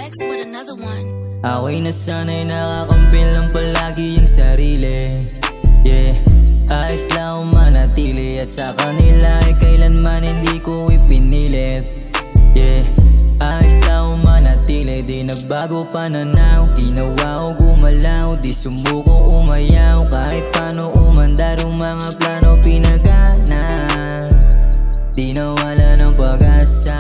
Next with another one. Ako'y nasanay nakakampill lang palagi yung sarili. Yeah, ayos lang manatili at sa kanila ay kailanman hindi ko ipinilit. Yeah, ayos lang manatili, di nagbago pananaw. Ginawa o gumalaw, di sumuko umayaw. Kahit paano umandar ang mga plano pinagana, di nawala ng pag-asa.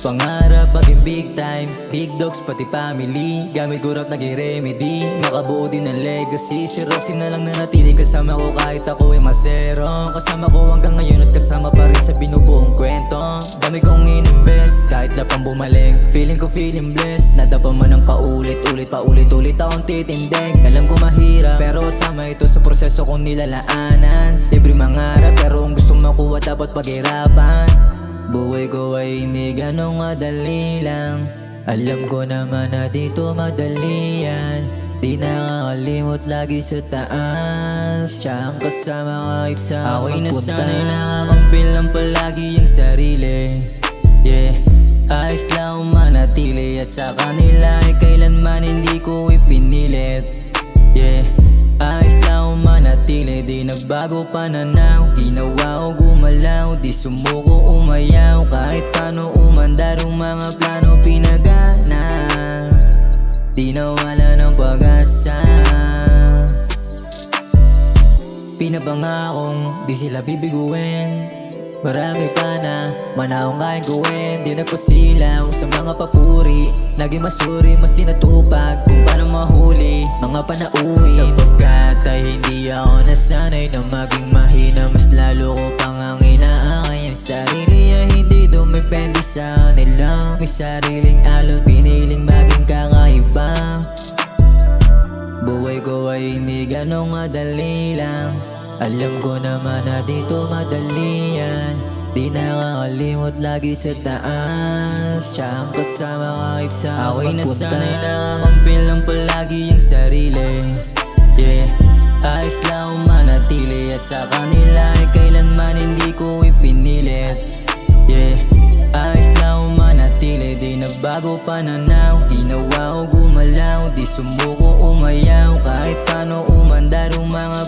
Pangarap maging big time, big dogs pati family. Gamit ko rap naging remedy, makabuo din ng legacy. Si Roxy na lang nanatili kasama ko kahit ako ay masero. Kasama ko hanggang ngayon at kasama pa rin sa binubuong kwento. Dami kong in-invest kahit lapang bumalik. Feeling ko feeling blessed, nadapa man ang paulit-ulit. Paulit-ulit akong titindig, alam ko mahirap pero kasama ito sa proseso kong nilalaanan. Libre mangarap pero kung gusto makuha dapat paghirapan. Buhay ko ay hindi ganong madali lang. Alam ko naman na dito madali yan. Di nakakalimot lagi sa taas, siya ang kasama kahit sa ako'y nasanay nakakampill lang palagi yung sarili. Yeah, ayos lang manatili at sa kanila ay kailanman hindi ko ipinilit. Yeah, ayos lang manatili, di nagbago pananaw. Ginawa o gumalaw, di sumuko umayaw. Kahit paano umandar ang mga plano pinagana, di nawala ng pag-asa. Pinapangakong di sila bibiguin, marami pa na manahong kayang gawin. Di nagpasilaw sa mga papuri, lagi masuri, mas sinatupag kung paano mahuli mga panauhin. Sapagkat ay hindi ako nasanay na maging mahina, mas lalo ko pang ang inaakay ang sarili. Ay hindi dumepende sa kanila, may sariling alon, piniling maging kakaiba. Buhay ko ay hindi ganong madali lang. Alam ko naman na dito madali yan. Di nakakalimot lagi sa taas, siya ang kasama kahit sa ako'y nasanay nakakampill lang palagi yung sarili. Yeah, ayos lang manatili at sa kanila ay kailanman hindi ko ipinilit. Yeah, ayos lang manatili, di nagbago pananaw. Ginawa o gumalaw, di sumuko umayaw. Kahit paano umandar ang mga